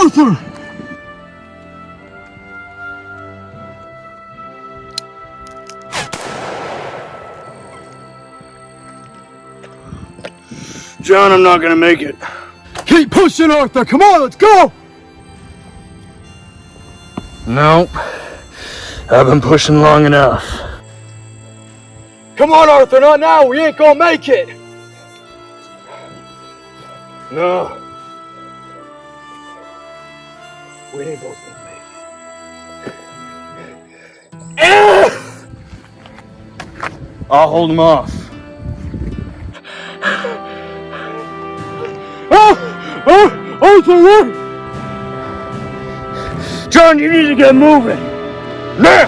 Arthur! John, I'm not gonna make it. Keep pushing, Arthur! Come on, let's go! Nope. I've been pushing long enough. Come on, Arthur, not now! We ain't gonna make it! No. We ain't both gonna make it. I'll hold him off. Arthur, look! John, you need to get moving. Now!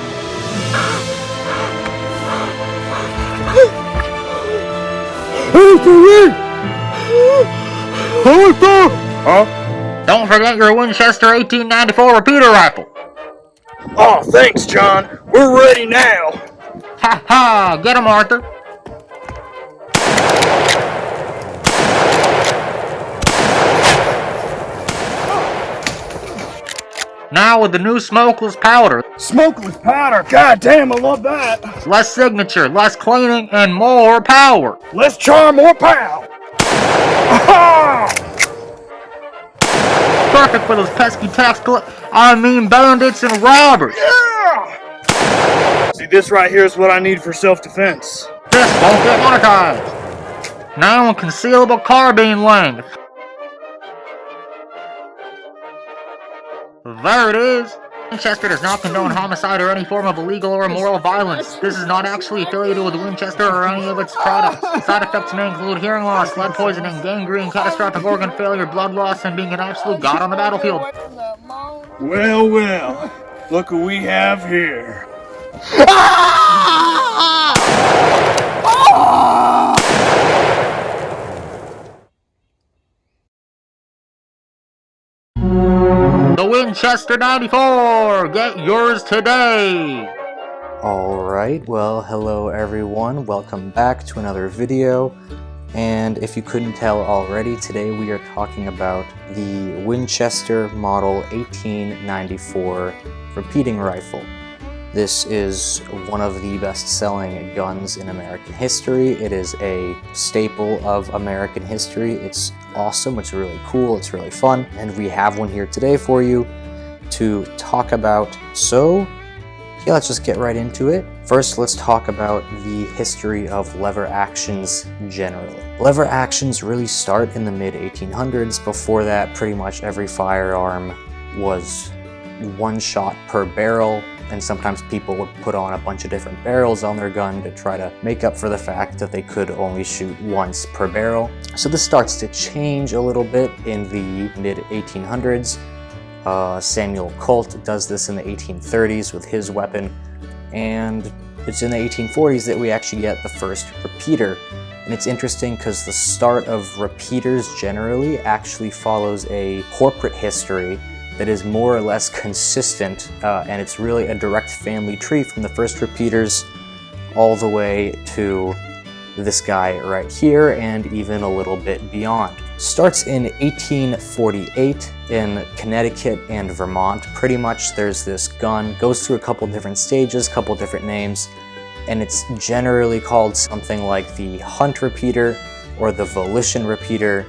Arthur, look! Arthur! Huh? Don't forget your Winchester 1894 repeater rifle. Oh, thanks, John. We're ready now. Ha ha! Get him, Arthur. Now with the new smokeless powder. Smokeless powder. God damn, I love that. Less signature, less cleaning, and more power. Let's charm more pow. Perfect for those pesky bandits and robbers. Yeah! See, this right here is what I need for self-defense. This won't get monetized. Now in concealable carbine length. There it is. Winchester does not condone homicide or any form of illegal or immoral violence. This is not actually affiliated with Winchester or any of its products. Side effects may include hearing loss, lead poisoning, gangrene, catastrophic organ failure, blood loss, and being an absolute god on the battlefield. Well, well. Look what we have here. The Winchester 94! Get yours today! Alright, well, hello everyone, welcome back to another video, and if you couldn't tell already, today we are talking about the Winchester Model 1894 repeating rifle. This is one of the best-selling guns in American history. It is a staple of American history. It's awesome, it's really cool, it's really fun, and we have one here today for you to talk about. So yeah, let's just get right into it. First, let's talk about the history of lever actions generally. Lever actions really start in the mid-1800s. Before that, pretty much every firearm was one shot per barrel, and sometimes people would put on a bunch of different barrels on their gun to try to make up for the fact that they could only shoot once per barrel. So this starts to change a little bit in the mid-1800s. Samuel Colt does this in the 1830s with his weapon, and it's in the 1840s that we actually get the first repeater. And it's interesting because the start of repeaters generally actually follows a corporate history that is more or less consistent, and it's really a direct family tree from the first repeaters all the way to this guy right here and even a little bit beyond. Starts in 1848 in Connecticut and Vermont. Pretty much there's this gun, goes through a couple different stages, couple different names, and it's generally called something like the Hunt repeater or the Volition repeater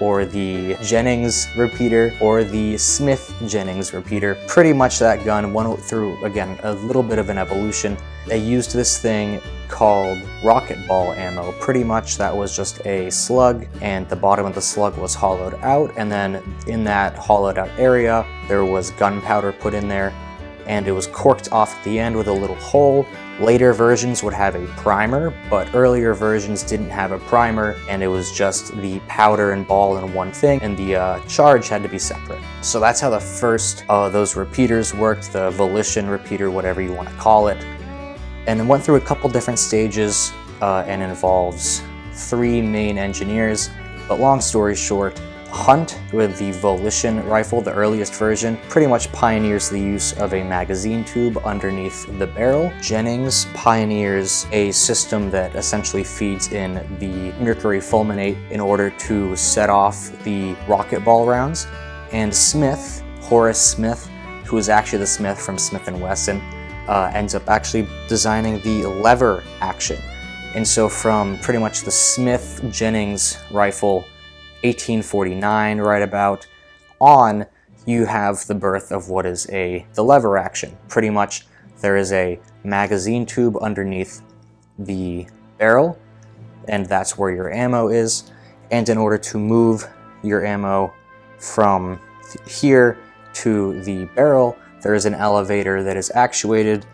or the Jennings repeater or the Smith-Jennings repeater. Pretty much that gun went through, again, a little bit of an evolution. They used this thing called rocket ball ammo. Pretty much that was just a slug, and the bottom of the slug was hollowed out, and then in that hollowed out area there was gunpowder put in there, and it was corked off at the end with a little hole. Later versions would have a primer, but earlier versions didn't have a primer, and it was just the powder and ball in one thing, and the charge had to be separate. So that's how the first of those repeaters worked, the Volition repeater, whatever you want to call it. And it went through a couple different stages and involves three main engineers. But long story short, Hunt with the Volition rifle, the earliest version, pretty much pioneers the use of a magazine tube underneath the barrel. Jennings pioneers a system that essentially feeds in the mercury fulminate in order to set off the rocket ball rounds. And Smith Horace Smith, who is actually the Smith from Smith & Wesson, ends up actually designing the lever action. And so from pretty much the Smith-Jennings rifle, 1849 right about on, you have the birth of what is the lever action. Pretty much there is a magazine tube underneath the barrel, and that's where your ammo is. And in order to move your ammo from here to the barrel, there is an elevator that is actuated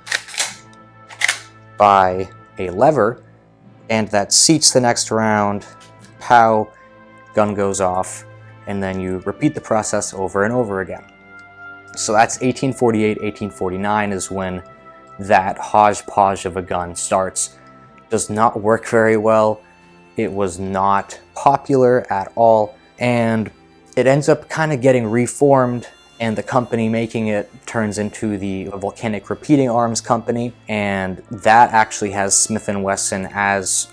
by a lever, and that seats the next round. Pow, gun goes off, and then you repeat the process over and over again. So that's 1848, 1849 is when that hodgepodge of a gun starts. Does not work very well. It was not popular at all, and it ends up kind of getting reformed, and the company making it turns into the Volcanic Repeating Arms Company, and that actually has Smith & Wesson as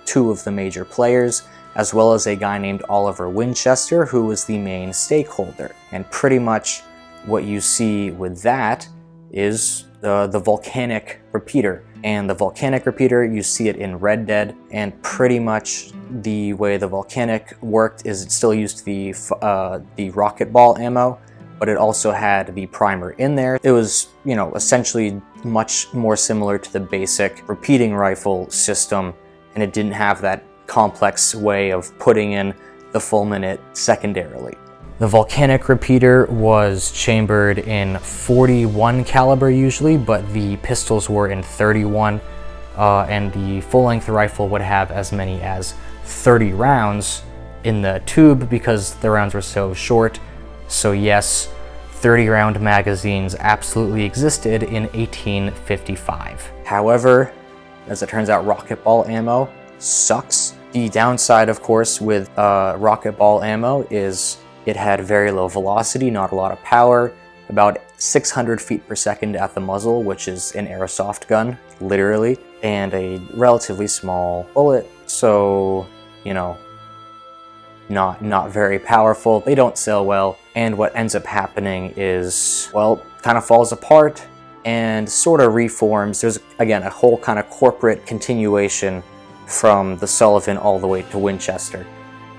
two of the major players, as well as a guy named Oliver Winchester, who was the main stakeholder. And pretty much what you see with that is the Volcanic Repeater. And the Volcanic Repeater, you see it in Red Dead, and pretty much the way the Volcanic worked is it still used the rocket ball ammo, but it also had the primer in there. It was, you know, essentially much more similar to the basic repeating rifle system, and it didn't have that complex way of putting in the fulminate secondarily. The Volcanic Repeater was chambered in 41 caliber usually, but the pistols were in 31, and the full-length rifle would have as many as 30 rounds in the tube because the rounds were so short. So yes, 30-round magazines absolutely existed in 1855. However, as it turns out, rocket ball ammo sucks. The downside, of course, with rocket ball ammo is it had very low velocity, not a lot of power, about 600 feet per second at the muzzle, which is an airsoft gun, literally, and a relatively small bullet, so, you know, not very powerful. They don't sell well, and what ends up happening is, well, kind of falls apart and sort of reforms. There's, again, a whole kind of corporate continuation from the Sullivan all the way to Winchester.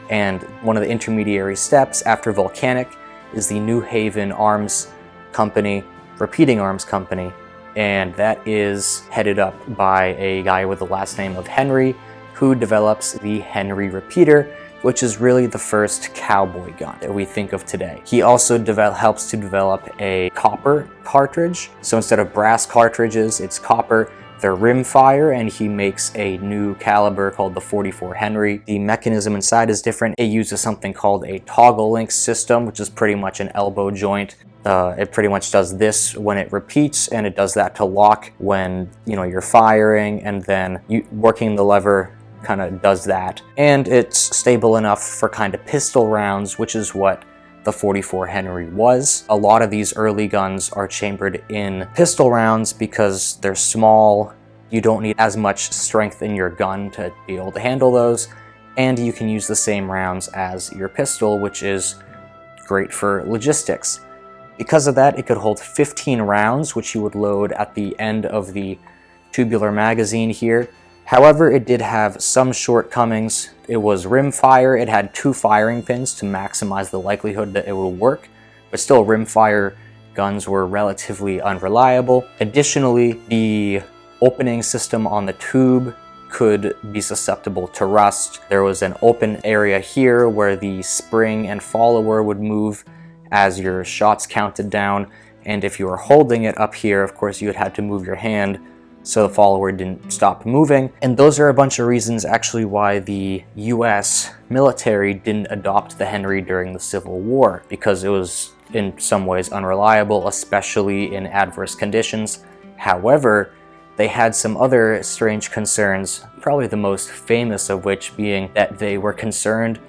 And one of the intermediary steps after Volcanic is the New Haven Arms Company, Repeating Arms Company, and that is headed up by a guy with the last name of Henry, who develops the Henry Repeater, which is really the first cowboy gun that we think of today. He also helps to develop a copper cartridge. So instead of brass cartridges, it's copper. They're rimfire, and he makes a new caliber called the 44 Henry. The mechanism inside is different. It uses something called a toggle link system, which is pretty much an elbow joint. It pretty much does this when it repeats, and it does that to lock when, you know, you're firing, and then working the lever kind of does that. And it's stable enough for kind of pistol rounds, which is what the 44 Henry was. A lot of these early guns are chambered in pistol rounds because they're small, you don't need as much strength in your gun to be able to handle those, and you can use the same rounds as your pistol, which is great for logistics. Because of that, it could hold 15 rounds, which you would load at the end of the tubular magazine here. However, it did have some shortcomings. It was rimfire. It had 2 firing pins to maximize the likelihood that it would work, but still rimfire guns were relatively unreliable. Additionally, the opening system on the tube could be susceptible to rust. There was an open area here where the spring and follower would move as your shots counted down, and if you were holding it up here, of course, you would have to move your hand so the follower didn't stop moving. And those are a bunch of reasons actually why the US military didn't adopt the Henry during the Civil War, because it was in some ways unreliable, especially in adverse conditions. However, they had some other strange concerns, probably the most famous of which being that they were concerned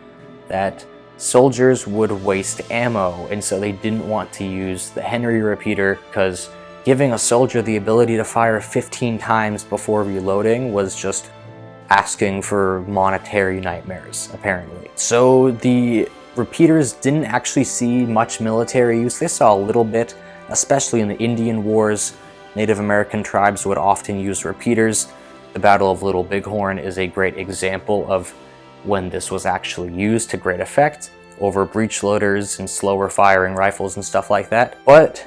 that soldiers would waste ammo, and so they didn't want to use the Henry repeater because giving a soldier the ability to fire 15 times before reloading was just asking for monetary nightmares, apparently. So the repeaters didn't actually see much military use. They saw a little bit, especially in the Indian Wars. Native American tribes would often use repeaters. The Battle of Little Bighorn is a great example of when this was actually used to great effect over breech loaders and slower firing rifles and stuff like that. But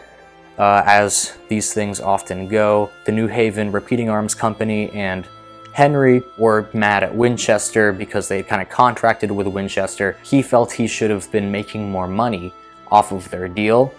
as these things often go, the New Haven Repeating Arms Company and Henry were mad at Winchester because they kind of contracted with Winchester. He felt he should have been making more money off of their deal,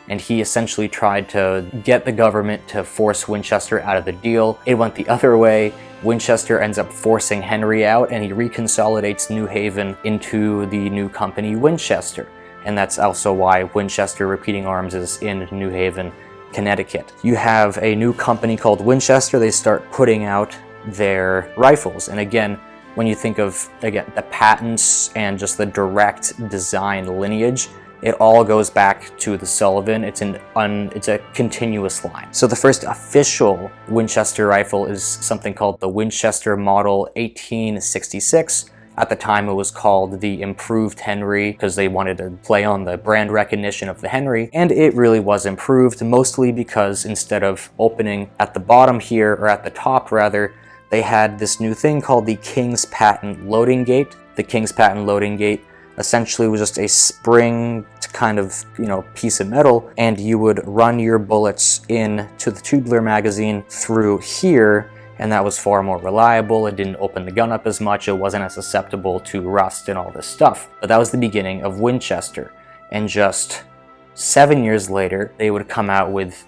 and he essentially tried to get the government to force Winchester out of the deal. It went the other way. Winchester ends up forcing Henry out, and he reconsolidates New Haven into the new company Winchester. And that's also why Winchester Repeating Arms is in New Haven, Connecticut. You have a new company called Winchester. They start putting out their rifles. And again, when you think of, again, the patents and just the direct design lineage, it all goes back to the Sullivan. It's a continuous line. So the first official Winchester rifle is something called the Winchester Model 1866. At the time, it was called the Improved Henry because they wanted to play on the brand recognition of the Henry, and it really was improved, mostly because instead of opening at the bottom here, or at the top rather, they had this new thing called the King's Patent Loading Gate. The King's Patent Loading Gate essentially was just a spring kind of, piece of metal, and you would run your bullets into the tubular magazine through here, and that was far more reliable. It didn't open the gun up as much. It wasn't as susceptible to rust and all this stuff. But that was the beginning of Winchester, and just 7 years later, they would come out with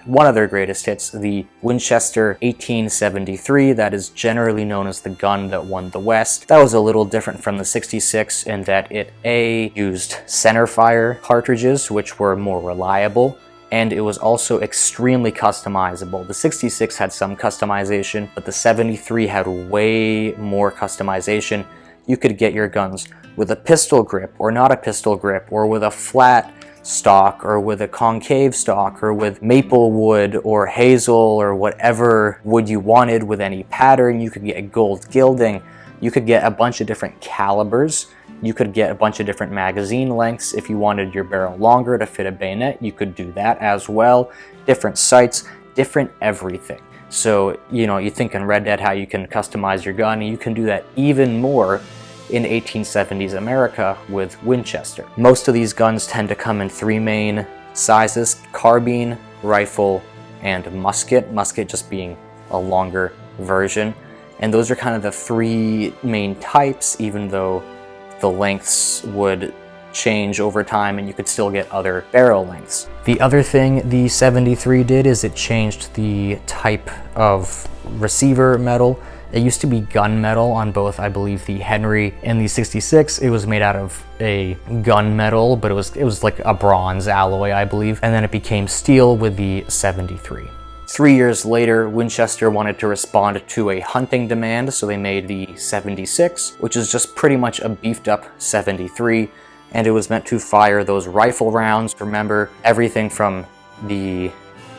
one of their greatest hits, the Winchester 1873. That is generally known as the gun that won the West. That was a little different from the 66 in that it used center fire cartridges, which were more reliable, and it was also extremely customizable. The 66 had some customization, but the 73 had way more customization. You could get your guns with a pistol grip or not a pistol grip, or with a flat stock, or with a concave stock, or with maple wood or hazel or whatever wood you wanted, with any pattern. You could get gold gilding. You could get a bunch of different calibers. You could get a bunch of different magazine lengths. If you wanted your barrel longer to fit a bayonet, you could do that as well. Different sights, different everything. So, you think in Red Dead how you can customize your gun, and you can do that even more in 1870s America with Winchester. Most of these guns tend to come in three main sizes: carbine, rifle, and musket. Musket just being a longer version. And those are kind of the three main types, even though the lengths would change over time and you could still get other barrel lengths. The other thing the 73 did is it changed the type of receiver metal. It used to be gun metal on both, I believe, the Henry and the 66. It was made out of a gun metal, but it was like a bronze alloy, I believe. And then it became steel with the 73. 3 years later, Winchester wanted to respond to a hunting demand, so they made the 76, which is just pretty much a beefed up 73, and it was meant to fire those rifle rounds. Remember, everything from the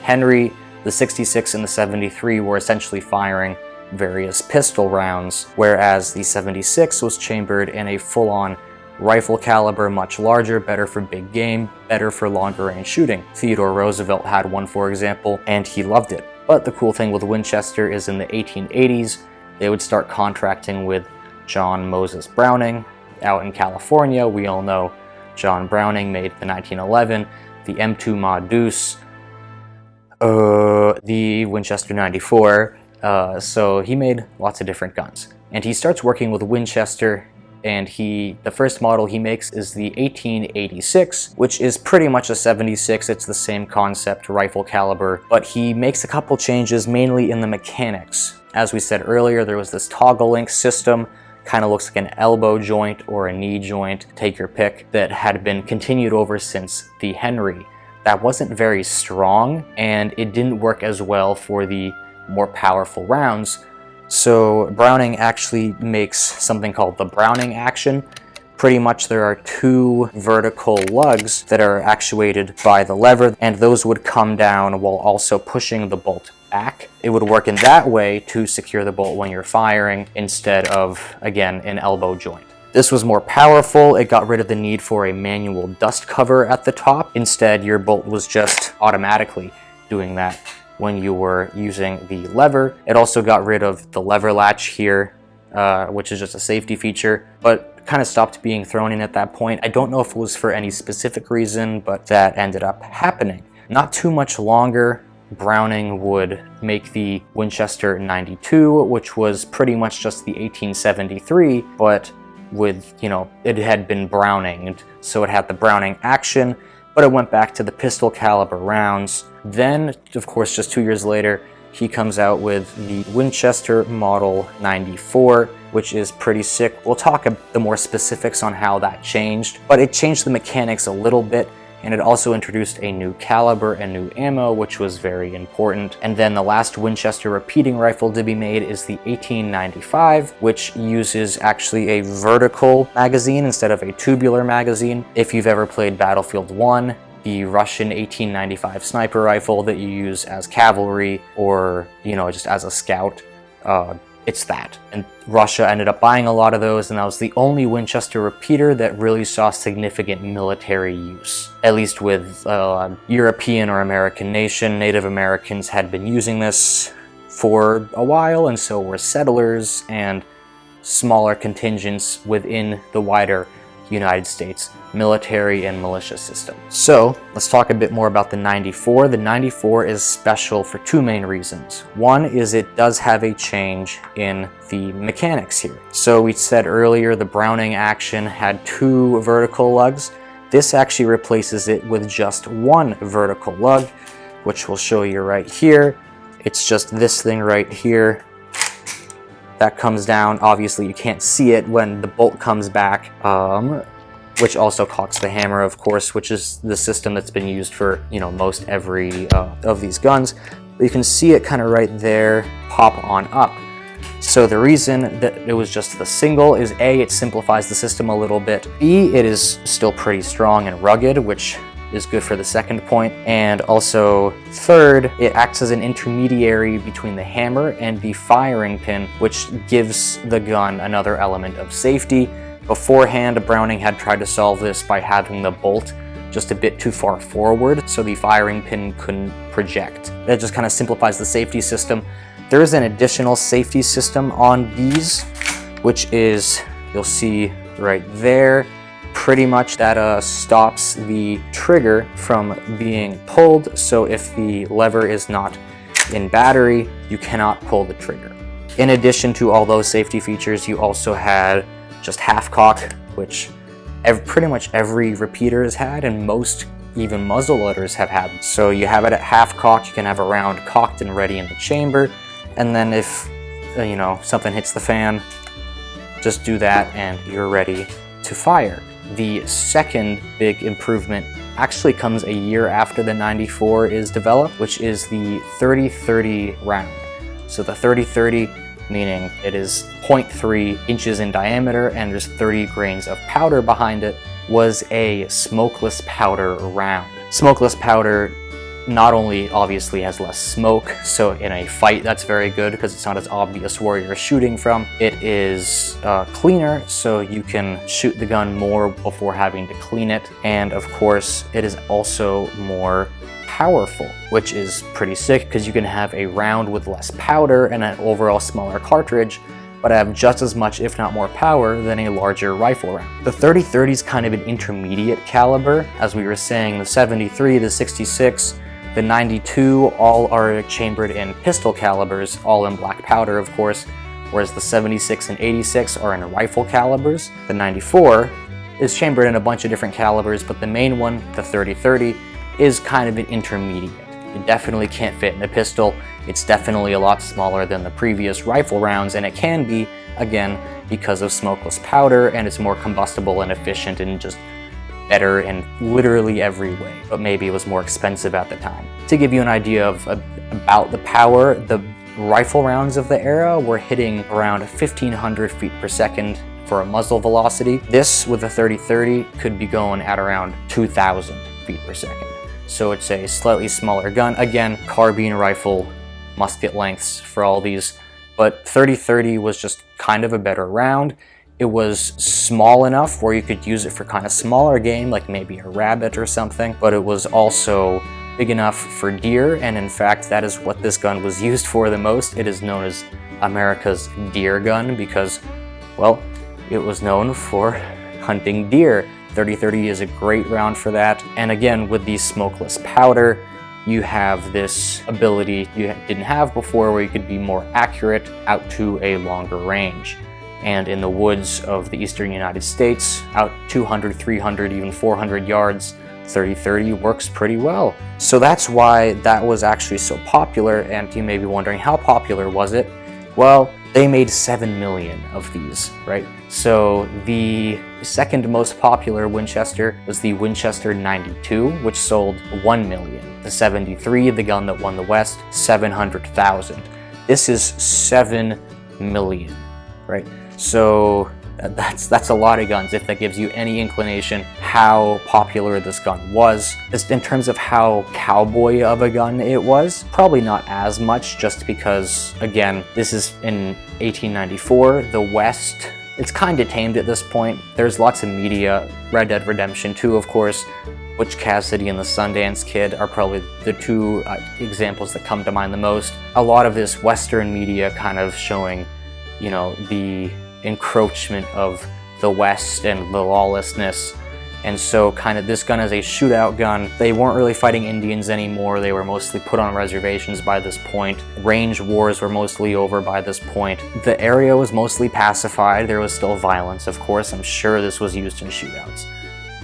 Henry, the 66, and the 73 were essentially firing various pistol rounds, whereas the 76 was chambered in a full-on rifle caliber, much larger, better for big game, better for longer range shooting. Theodore Roosevelt had one, for example, and he loved it. But the cool thing with Winchester is in the 1880s, they would start contracting with John Moses Browning out in California. We all know John Browning made the 1911, the M2 Ma Deuce, the Winchester 94, so he made lots of different guns. And he starts working with Winchester, and the first model he makes is the 1886, which is pretty much a 76. It's the same concept, rifle caliber, but he makes a couple changes, mainly in the mechanics. As we said earlier, there was this toggle link system, kind of looks like an elbow joint or a knee joint, take your pick, that had been continued over since the Henry. That wasn't very strong, and it didn't work as well for the more powerful rounds. So Browning actually makes something called the Browning action. Pretty much there are two vertical lugs that are actuated by the lever, and those would come down while also pushing the bolt back. It would work in that way to secure the bolt when you're firing, instead of, again, an elbow joint. This was more powerful. It got rid of the need for a manual dust cover at the top. Instead, your bolt was just automatically doing that when you were using the lever. It also got rid of the lever latch here, which is just a safety feature, but kind of stopped being thrown in at that point. I don't know if it was for any specific reason, but that ended up happening. Not too much longer, Browning would make the Winchester 92, which was pretty much just the 1873, but with, you know, it had been Browninged, so it had the Browning action, but it went back to the pistol caliber rounds. Then, of course, just 2 years later, he comes out with the Winchester Model 94, which is pretty sick. We'll talk the more specifics on how that changed, but it changed the mechanics a little bit, and it also introduced a new caliber and new ammo, which was very important. And then the last Winchester repeating rifle to be made is the 1895, which uses actually a vertical magazine instead of a tubular magazine. If you've ever played Battlefield 1, the Russian 1895 sniper rifle that you use as cavalry or, you know, just as a scout, it's that. And Russia ended up buying a lot of those, and that was the only Winchester repeater that really saw significant military use. At least with European or American nation, Native Americans had been using this for a while, and so were settlers and smaller contingents within the wider United States military and militia system. So let's talk a bit more about the 94. The 94 is special for two main reasons. One is it does have a change in the mechanics here. So we said earlier the Browning action had 2 vertical lugs. This actually replaces it with just 1 vertical lug, which we'll show you right here. It's just this thing right here that comes down. Obviously you can't see it when the bolt comes back, which also cocks the hammer, of course, which is the system that's been used for, you know, most every of these guns. But you can see it kind of right there pop on up. So the reason that it was just the single is A, it simplifies the system a little bit. B, it is still pretty strong and rugged, which is good for the second point. And also, third, it acts as an intermediary between the hammer and the firing pin, which gives the gun another element of safety. Beforehand, Browning had tried to solve this by having the bolt just a bit too far forward, so the firing pin couldn't project. That just kind of simplifies the safety system. There is an additional safety system on these, which is, you'll see right there, pretty much that stops the trigger from being pulled. So if the lever is not in battery, you cannot pull the trigger. In addition to all those safety features, you also had just half cock, which pretty much every repeater has had, and most even muzzle loaders have had. So you have it at half cock, you can have a round cocked and ready in the chamber, and then if you know, something hits the fan, just do that and you're ready to fire. The second big improvement actually comes a year after the 94 is developed, which is the 30-30 round. So the 30-30, meaning it is 0.3 inches in diameter and there's 30 grains of powder behind it, was a smokeless powder round. Smokeless powder not only obviously has less smoke, so in a fight that's very good because it's not as obvious where you're shooting from. It is cleaner, so you can shoot the gun more before having to clean it. And of course, it is also more powerful, which is pretty sick because you can have a round with less powder and an overall smaller cartridge, but have just as much, if not more power than a larger rifle round. The 30-30 is kind of an intermediate caliber. As we were saying, the 73, the 66, the 92 all are chambered in pistol calibers, all in black powder, of course, whereas the 76 and 86 are in rifle calibers. The 94 is chambered in a bunch of different calibers, but the main one, the 30-30, is kind of an intermediate. It definitely can't fit in a pistol. It's definitely a lot smaller than the previous rifle rounds, and it can be, again, because of smokeless powder, and it's more combustible and efficient and just better in literally every way, but maybe it was more expensive at the time. To give you an idea of about the power, the rifle rounds of the era were hitting around 1,500 feet per second for a muzzle velocity. This, with a 30-30, could be going at around 2,000 feet per second. So it's a slightly smaller gun. Again, carbine rifle musket lengths for all these, but 30-30 was just kind of a better round. It was small enough where you could use it for kind of smaller game, like maybe a rabbit or something, but it was also big enough for deer, and in fact, that is what this gun was used for the most. It is known as America's deer gun because, well, it was known for hunting deer. 30-30 is a great round for that. And again, with the smokeless powder, you have this ability you didn't have before where you could be more accurate out to a longer range. And in the woods of the eastern United States, out 200, 300, even 400 yards, 30-30 works pretty well. So that's why that was actually so popular, and you may be wondering, how popular was it? Well, they made 7 million of these, right? So the second most popular Winchester was the Winchester 92, which sold 1 million. The 73, the gun that won the West, 700,000. This is 7 million, right? So that's a lot of guns, if that gives you any inclination how popular this gun was. Just in terms of how cowboy of a gun it was, probably not as much, just because, again, this is in 1894. The West, it's kind of tamed at this point. There's lots of media. Red Dead Redemption 2, of course, Butch Cassidy and the Sundance Kid are probably the two examples that come to mind the most. A lot of this Western media kind of showing, you know, the encroachment of the West and the lawlessness. And so kind of this gun is a shootout gun. They weren't really fighting Indians anymore. They were mostly put on reservations by this point. Range wars were mostly over by this point. The area was mostly pacified. There was still violence, of course. I'm sure this was used in shootouts,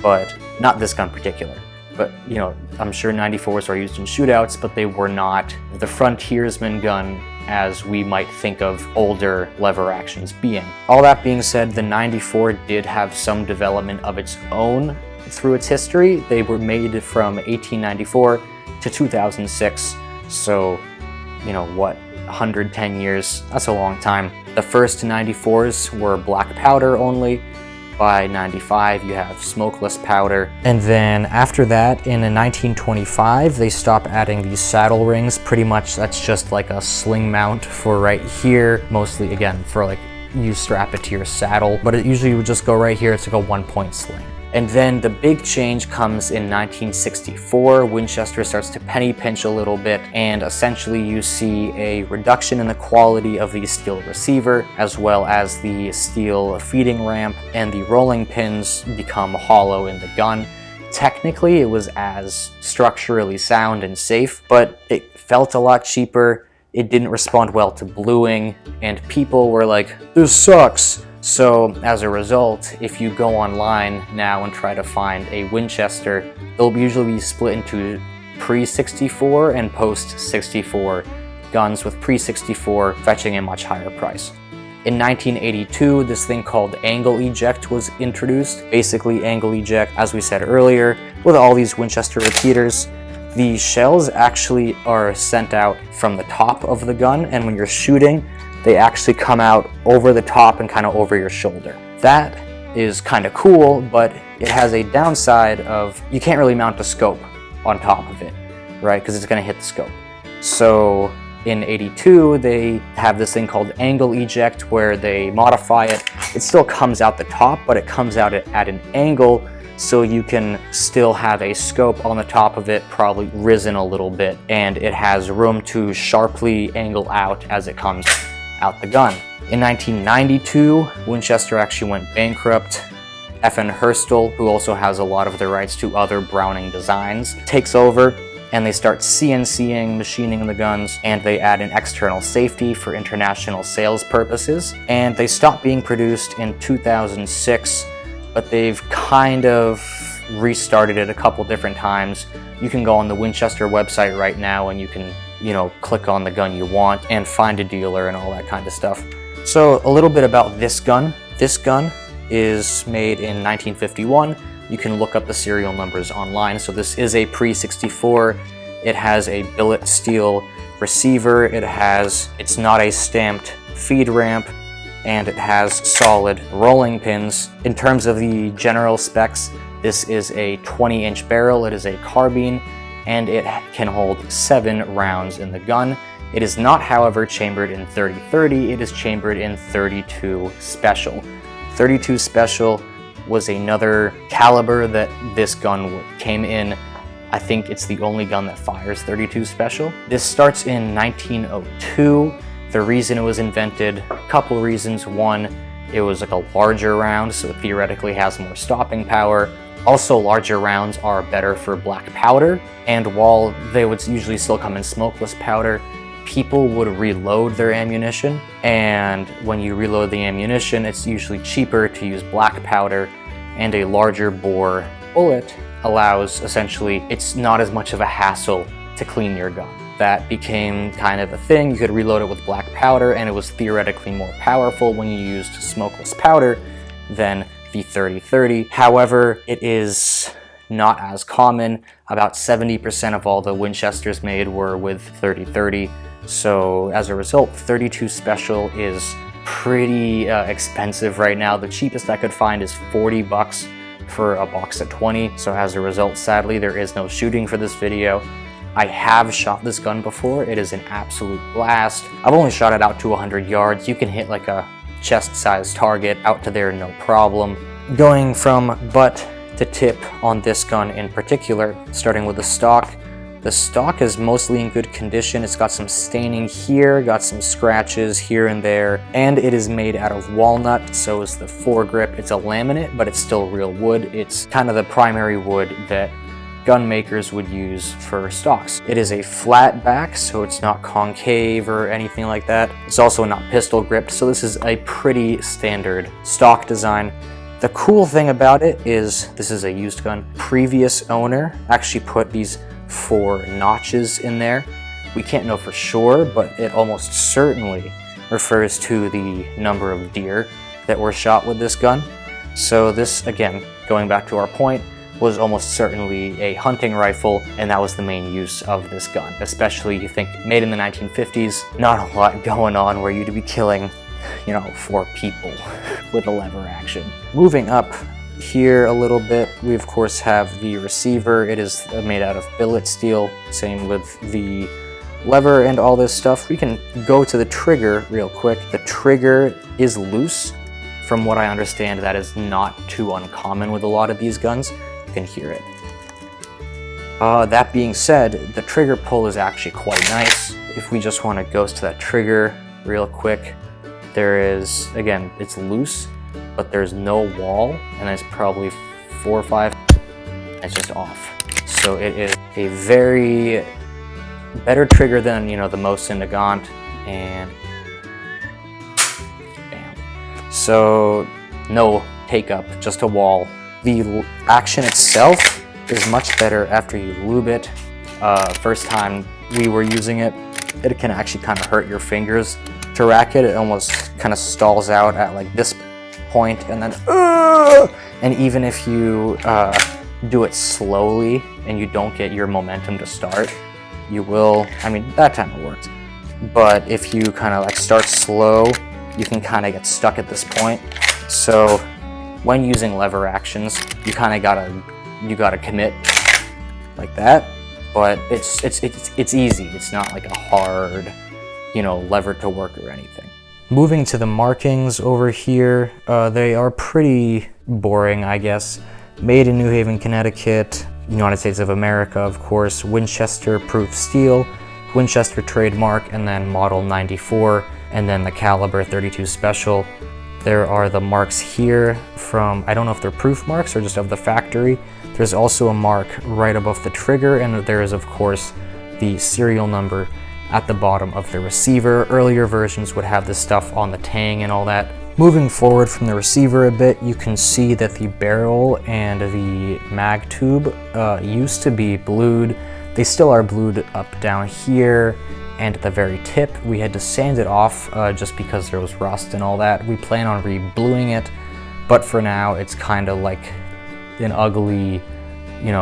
but not this gun in particular. But, you know, I'm sure 94s are used in shootouts, but they were not the frontiersman gun as we might think of older lever actions being. All that being said, the 94 did have some development of its own through its history. They were made from 1894 to 2006, so, you know, what, 110 years? That's a long time. The first 94s were black powder only. By 95, you have smokeless powder. And then after that, in 1925, they stop adding these saddle rings. Pretty much that's just like a sling mount for right here. Mostly, again, for like you strap it to your saddle, but it usually would just go right here. It's like a 1-point sling. And then the big change comes in 1964. Winchester starts to penny pinch a little bit, and essentially you see a reduction in the quality of the steel receiver, as well as the steel feeding ramp, and the rolling pins become hollow in the gun. Technically, it was as structurally sound and safe, but it felt a lot cheaper. It didn't respond well to bluing, and people were like, "This sucks." So as a result, if you go online now and try to find a Winchester, they'll usually be split into pre-64 and post-64 guns, with pre-64 fetching a much higher price. In 1982, this thing called angle eject was introduced. Basically, angle eject, as we said earlier, with all these Winchester repeaters, the shells actually are sent out from the top of the gun, and when you're shooting, they actually come out over the top and kind of over your shoulder. That is kind of cool, but it has a downside of you can't really mount a scope on top of it, right? Because it's going to hit the scope. So in 82, they have this thing called angle eject where they modify it. It still comes out the top, but it comes out at an angle, so you can still have a scope on the top of it, probably risen a little bit, and it has room to sharply angle out as it comes out the gun. In 1992, Winchester actually went bankrupt. F.N. Hurstel, who also has a lot of the rights to other Browning designs, takes over, and they start CNCing, machining the guns, and they add an external safety for international sales purposes. And they stop being produced in 2006, but they've kind of restarted it a couple different times. You can go on the Winchester website right now and you can, you know, click on the gun you want and find a dealer and all that kind of stuff. So a little bit about this gun. This gun is made in 1951. You can look up the serial numbers online. So this is a pre-64. It has a billet steel receiver. It's not a stamped feed ramp, and it has solid rolling pins. In terms of the general specs, this is a 20-inch barrel. It is a carbine, and it can hold 7 rounds in the gun. It is not, however, chambered in 30-30. It is chambered in 32 special. .32 Special was another caliber that this gun came in. I think it's the only gun that fires .32 Special. This starts in 1902. The reason it was invented, a couple reasons. One, it was like a larger round, so it theoretically has more stopping power. Also, larger rounds are better for black powder, and while they would usually still come in smokeless powder, people would reload their ammunition, and when you reload the ammunition, it's usually cheaper to use black powder, and a larger bore bullet allows, essentially, it's not as much of a hassle to clean your gun. That became kind of a thing. You could reload it with black powder, and it was theoretically more powerful when you used smokeless powder than the 30-30. However, it is not as common. About 70% of all the Winchesters made were with 30-30. So as a result, .32 Special is pretty expensive right now. The cheapest I could find is 40 bucks for a box of 20. So as a result, sadly, there is no shooting for this video. I have shot this gun before. It is an absolute blast. I've only shot it out to 100 yards. You can hit like a chest-sized target out to there, no problem. Going from butt to tip on this gun in particular, starting with the stock. The stock is mostly in good condition. It's got some staining here, got some scratches here and there, and it is made out of walnut, so is the foregrip. It's a laminate, but it's still real wood. It's kind of the primary wood that gun makers would use for stocks. It is a flat back, so it's not concave or anything like that. It's also not pistol gripped, so this is a pretty standard stock design. The cool thing about it is this is a used gun. Previous owner actually put these 4 notches in there. We can't know for sure, but it almost certainly refers to the number of deer that were shot with this gun. So this, again, going back to our point, was almost certainly a hunting rifle, and that was the main use of this gun. Especially, you think, made in the 1950s, not a lot going on where you'd be killing, 4 people with a lever action. Moving up here a little bit, we of course have the receiver. It is made out of billet steel, same with the lever and all this stuff. We can go to the trigger real quick. The trigger is loose. From what I understand, that is not too uncommon with a lot of these guns. You can hear it. That being said, the trigger pull is actually quite nice. If we just want to go to that trigger real quick, there is, again, it's loose, but there's no wall, and it's probably 4 or 5, it's just off. So it is a very better trigger than, the most in the Gaunt, and bam. So no take up, just a wall. The action itself is much better after you lube it. First time we were using it, it can actually kind of hurt your fingers to rack it. It almost kind of stalls out at like this point, and then and even if you do it slowly and you don't get your momentum to start, you will, that time it worked, but if you kind of like start slow, you can kind of get stuck at this point. So when using lever actions, you kind of gotta commit like that, but it's easy. It's not like a hard lever to work or anything. Moving to the markings over here, they are pretty boring, I guess. Made in New Haven, Connecticut, United States of America, of course. Winchester proof steel, Winchester trademark, and then model 94, and then the caliber .32 Special. There are the marks here from, I don't know if they're proof marks or just of the factory. There's also a mark right above the trigger, and there is, of course, the serial number at the bottom of the receiver. Earlier versions would have this stuff on the tang and all that. Moving forward from the receiver a bit, you can see that the barrel and the mag tube used to be blued. They still are blued up down here, and at the very tip, we had to sand it off just because there was rust and all that. We plan on re-bluing it, but for now, it's kind of like an ugly,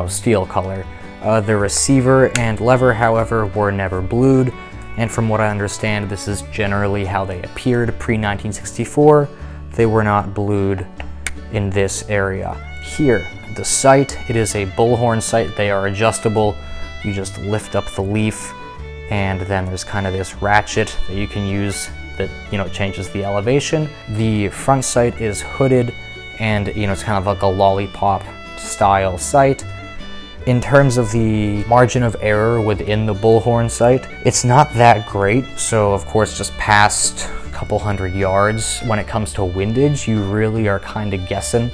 steel color. The receiver and lever, however, were never blued, and from what I understand, this is generally how they appeared pre-1964. They were not blued in this area. Here, the sight, it is a bullhorn sight. They are adjustable. You just lift up the leaf, and then there's kind of this ratchet that you can use that, you know, changes the elevation. The front sight is hooded, and, you know, it's kind of like a lollipop style sight. In terms of the margin of error within the bullhorn sight, it's not that great. So of course, just past a couple hundred yards, when it comes to windage, you really are kind of guessing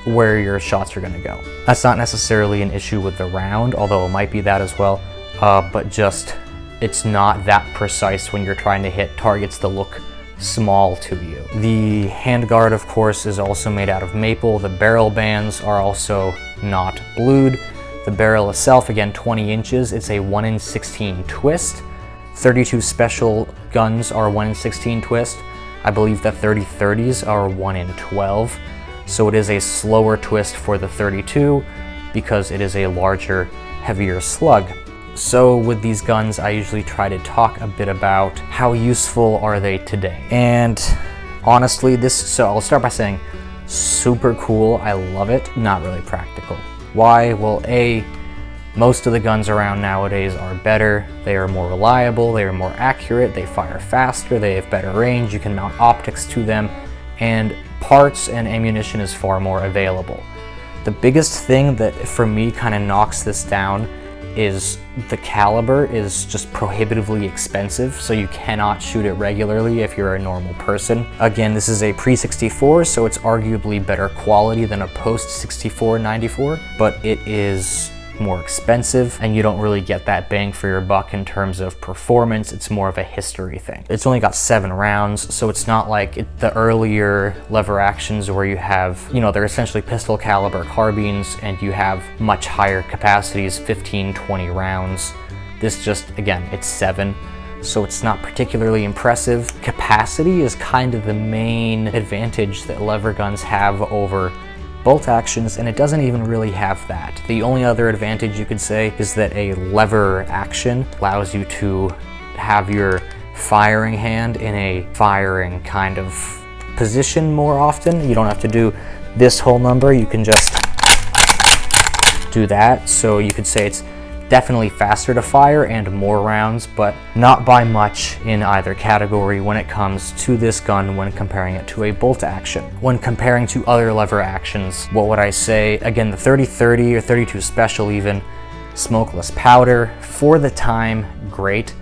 where your shots are going to go. That's not necessarily an issue with the round, although it might be that as well, but just it's not that precise when you're trying to hit targets that look small to you. The handguard, of course, is also made out of maple. The barrel bands are also not blued. The barrel itself, again, 20 inches. It's a 1 in 16 twist. 32 special guns are 1 in 16 twist. I believe that 30-30s are 1 in 12. So it is a slower twist for the 32 because it is a larger, heavier slug. So with these guns, I usually try to talk a bit about how useful are they today. And honestly, so I'll start by saying super cool. I love it. Not really practical. Why? Well, A, most of the guns around nowadays are better. They are more reliable, they are more accurate, they fire faster, they have better range, you can mount optics to them, and parts and ammunition is far more available. The biggest thing that for me kind of knocks this down is the caliber is just prohibitively expensive, so you cannot shoot it regularly if you're a normal person. Again, this is a pre-64, so it's arguably better quality than a post-64 94, but it is more expensive and you don't really get that bang for your buck in terms of performance. It's more of a history thing. It's only got 7 rounds, so it's not like the earlier lever actions where you have, you know, they're essentially pistol caliber carbines and you have much higher capacities, 15, 20 rounds. This just, again, it's 7. So it's not particularly impressive. Capacity is kind of the main advantage that lever guns have over bolt actions, and it doesn't even really have that. The only other advantage you could say is that a lever action allows you to have your firing hand in a firing kind of position more often. You don't have to do this whole number, you can just do that. So you could say it's definitely faster to fire and more rounds, but not by much in either category when it comes to this gun when comparing it to a bolt action. When comparing to other lever actions, what would I say? Again, the 30-30 or 32 special even, smokeless powder, for the time, great.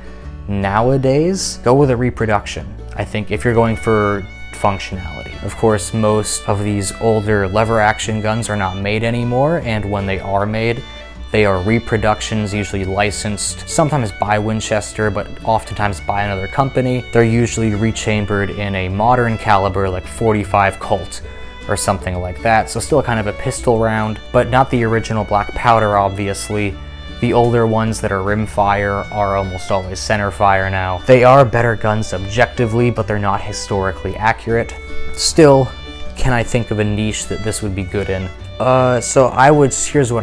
Nowadays, go with a reproduction. I think if you're going for functionality. Of course, most of these older lever action guns are not made anymore, and when they are made, they are reproductions, usually licensed, sometimes by Winchester, but oftentimes by another company. They're usually rechambered in a modern caliber like 45 Colt or something like that. So still kind of a pistol round, but not the original black powder, obviously. The older ones that are rimfire are almost always center fire now. They are better guns objectively, but they're not historically accurate. Still, can I think of a niche that this would be good in? Here's what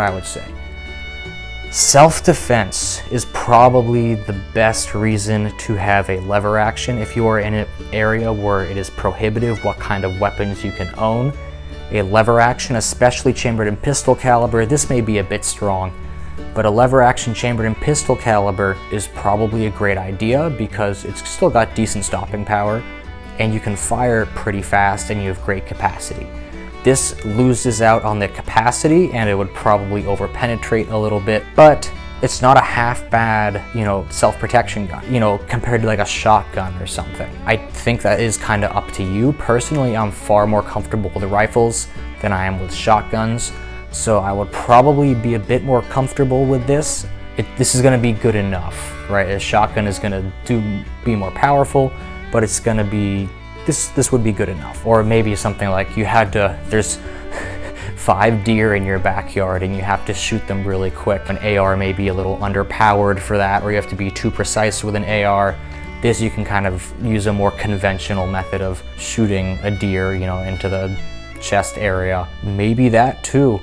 I would say. Self-defense is probably the best reason to have a lever action. If you are in an area where it is prohibitive what kind of weapons you can own, a lever action, especially chambered in pistol caliber, this may be a bit strong, but a lever action chambered in pistol caliber is probably a great idea because it's still got decent stopping power and you can fire pretty fast and you have great capacity. This loses out on the capacity and it would probably over-penetrate a little bit, but it's not a half bad, you know, self-protection gun, you know, compared to like a shotgun or something. I think that is kind of up to you. Personally, I'm far more comfortable with rifles than I am with shotguns, so I would probably be a bit more comfortable with this. This is going to be good enough, right? A shotgun is going to be more powerful, but it's going to be this would be good enough. Or maybe something like there's 5 deer in your backyard and you have to shoot them really quick. An AR may be a little underpowered for that, or you have to be too precise with an AR. This, you can kind of use a more conventional method of shooting a deer, you know, into the chest area. Maybe that too.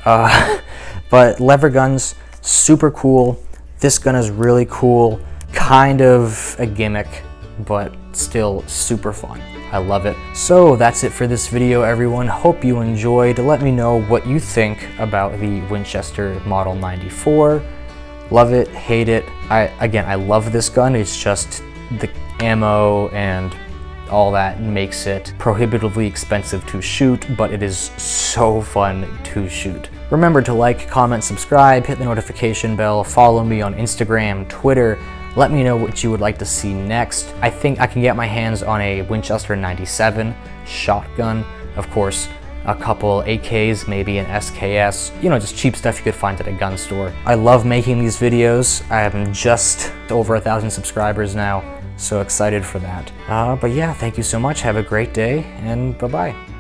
But lever guns, super cool. This gun is really cool. Kind of a gimmick, but still super fun. I love it. So that's it for this video, everyone. Hope you enjoyed. Let me know what you think about the Winchester Model 94. Love it, hate it. I love this gun. It's just ammo and all that makes it prohibitively expensive to shoot, but it is so fun to shoot. Remember to like, comment, subscribe, hit the notification bell, follow me on Instagram, Twitter. Let me know what you would like to see next. I think I can get my hands on a Winchester 97 shotgun. Of course, a couple AKs, maybe an SKS, you know, just cheap stuff you could find at a gun store. I love making these videos. I am just over 1,000 subscribers now, so excited for that. But yeah, thank you so much. Have a great day, and bye-bye.